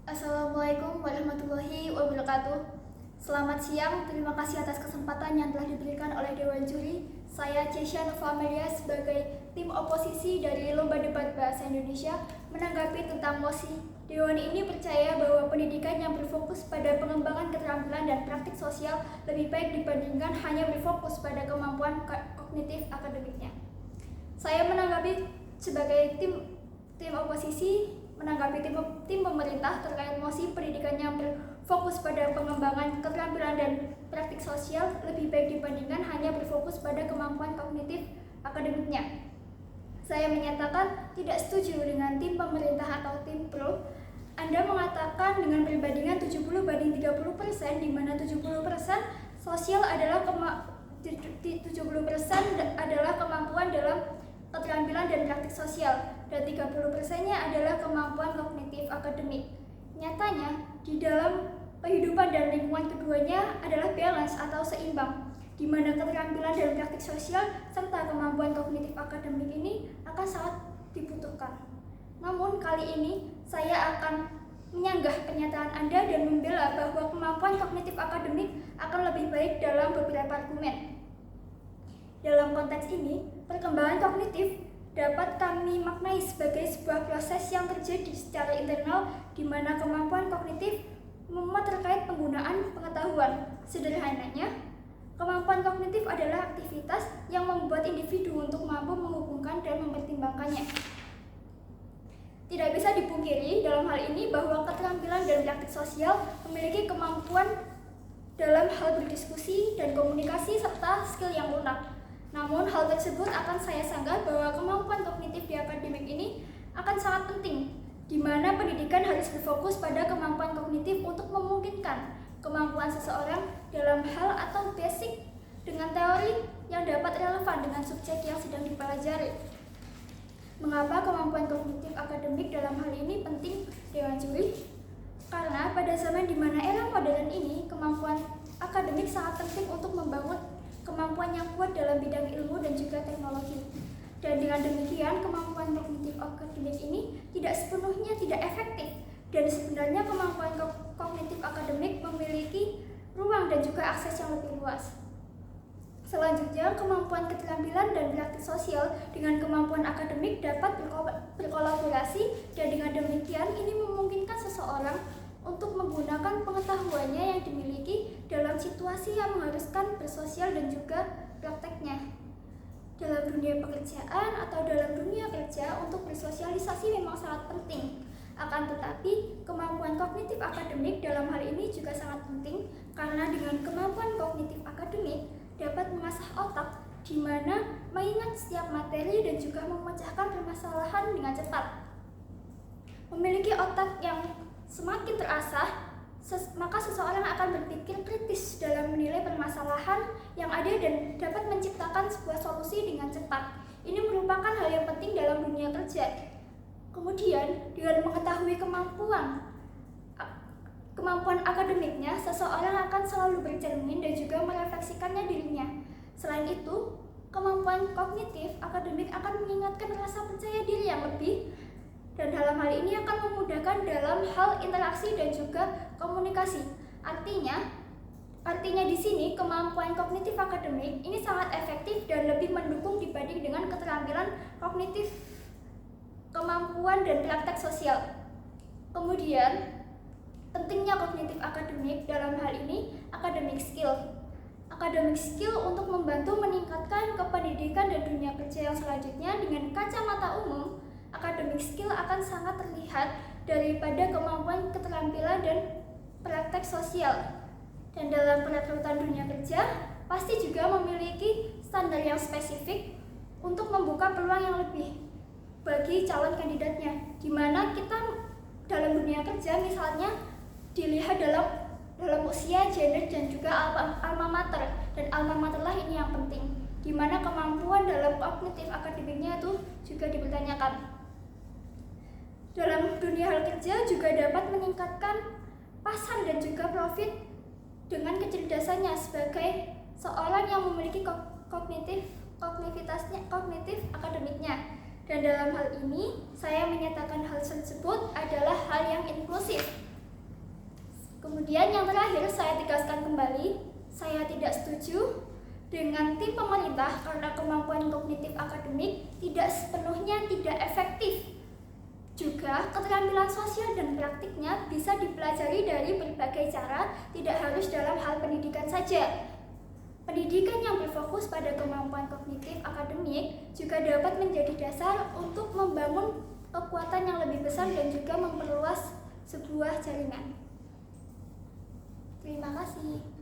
Assalamualaikum warahmatullahi wabarakatuh. Selamat siang, terima kasih atas kesempatan yang telah diberikan oleh Dewan Juri. Saya Cesha Nova Amelia sebagai tim oposisi dari Lomba Debat Bahasa Indonesia menanggapi tentang mosi. Dewan ini percaya bahwa pendidikan yang berfokus pada pengembangan keterampilan dan praktik sosial lebih baik dibandingkan hanya berfokus pada kemampuan kognitif akademiknya. Saya menanggapi sebagai tim oposisi menanggapi tim pemerintah terkait mosi pendidikan yang berfokus pada pengembangan keterampilan dan praktik sosial lebih baik dibandingkan hanya berfokus pada kemampuan kognitif akademiknya. Saya menyatakan tidak setuju dengan tim pemerintah atau tim pro. Anda mengatakan dengan perbandingan 70-30%, di mana 70% sosial adalah 70% adalah kemampuan dalam keterampilan dan praktik sosial, dan 30%-nya adalah kemampuan kognitif akademik. Nyatanya, di dalam kehidupan dan lingkungan keduanya adalah balance atau seimbang, di mana keterampilan dan praktik sosial serta kemampuan kognitif akademik ini akan sangat dibutuhkan. Namun kali ini saya akan menyanggah pernyataan Anda dan membela bahwa kemampuan kognitif akademik akan lebih baik dalam beberapa argumen. Dalam konteks ini, perkembangan kognitif dapat kami maknai sebagai sebuah proses yang terjadi secara internal di mana kemampuan kognitif memuat terkait penggunaan pengetahuan. Sederhananya, kemampuan kognitif adalah aktivitas yang membuat individu untuk mampu menghubungkan dan mempertimbangkannya. Tidak bisa dipungkiri dalam hal ini bahwa keterampilan dan praktik sosial memiliki kemampuan dalam hal berdiskusi dan komunikasi serta skill yang lunak. Namun hal tersebut akan saya sanggah bahwa kemampuan kognitif di akademik ini akan sangat penting, di mana pendidikan harus berfokus pada kemampuan kognitif untuk memungkinkan kemampuan seseorang dalam hal atau basic dengan teori yang dapat relevan dengan subjek yang sedang dipelajari. Mengapa kemampuan kognitif akademik dalam hal ini penting, Dewan Juri? Karena pada zaman di mana era modern ini, kemampuan akademik sangat penting untuk membangun kemampuan yang kuat dalam bidang ilmu dan juga teknologi. Dan dengan demikian, kemampuan kognitif akademik ini tidak sepenuhnya tidak efektif. Dan sebenarnya kemampuan kognitif akademik memiliki ruang dan juga akses yang lebih luas. Selanjutnya, kemampuan keterampilan dan praktik sosial dengan kemampuan akademik dapat berkolaborasi, dan dengan demikian ini memungkinkan seseorang untuk menggunakan pengetahuannya yang dimiliki dalam situasi yang mengharuskan bersosial dan juga prakteknya. Dalam dunia pekerjaan atau dalam dunia kerja, untuk bersosialisasi memang sangat penting. Akan tetapi, kemampuan kognitif akademik dalam hal ini juga sangat penting karena dengan kemampuan kognitif akademik dapat mengasah otak, di mana mengingat setiap materi dan juga memecahkan permasalahan dengan cepat. Memiliki otak yang semakin terasah, maka seseorang akan berpikir kritis dalam menilai permasalahan yang ada dan dapat menciptakan sebuah solusi dengan cepat. Ini merupakan hal yang penting dalam dunia kerja. Kemudian, dengan mengetahui kemampuan akademiknya, seseorang akan selalu bercermin dan juga merefleksikannya dirinya. Selain itu, kemampuan kognitif akademik akan mengingatkan rasa percaya diri yang lebih, dan dalam hal ini akan memudahkan dalam hal interaksi dan juga komunikasi. Artinya di sini kemampuan kognitif akademik ini sangat efektif dan lebih mendukung dibanding dengan keterampilan kognitif, kemampuan dan praktek sosial. Kemudian, pentingnya kognitif akademik dalam hal ini academic skill. Academic skill untuk membantu meningkatkan kependidikan dan dunia kerja yang selanjutnya. Dengan kacamata umum, academic skill akan sangat terlihat daripada kemampuan keterampilan dan praktek sosial. Dan dalam perekrutan dunia kerja, pasti juga memiliki standar yang spesifik untuk membuka peluang yang lebih bagi calon kandidatnya, di mana kita dalam dunia kerja misalnya dilihat dalam usia, gender, dan juga alma mater. Dan alma mater lah ini yang penting, di mana kemampuan dalam kognitif akademiknya itu juga dipertanyakan. Dalam dunia hal kerja juga dapat meningkatkan pasar dan juga profit dengan kecerdasannya sebagai seorang yang memiliki kognitif akademiknya. Dan dalam hal ini, saya menyatakan hal tersebut adalah hal yang inklusif. Kemudian yang terakhir saya tegaskan kembali, saya tidak setuju dengan tim pemerintah karena kemampuan kognitif akademik tidak sepenuhnya tidak efektif. Juga keterampilan sosial dan praktiknya bisa dipelajari dari berbagai cara, tidak harus dalam hal pendidikan saja. Pendidikan yang berfokus pada kemampuan kognitif akademik juga dapat menjadi dasar untuk membangun kekuatan yang lebih besar dan juga memperluas sebuah jaringan. Terima kasih.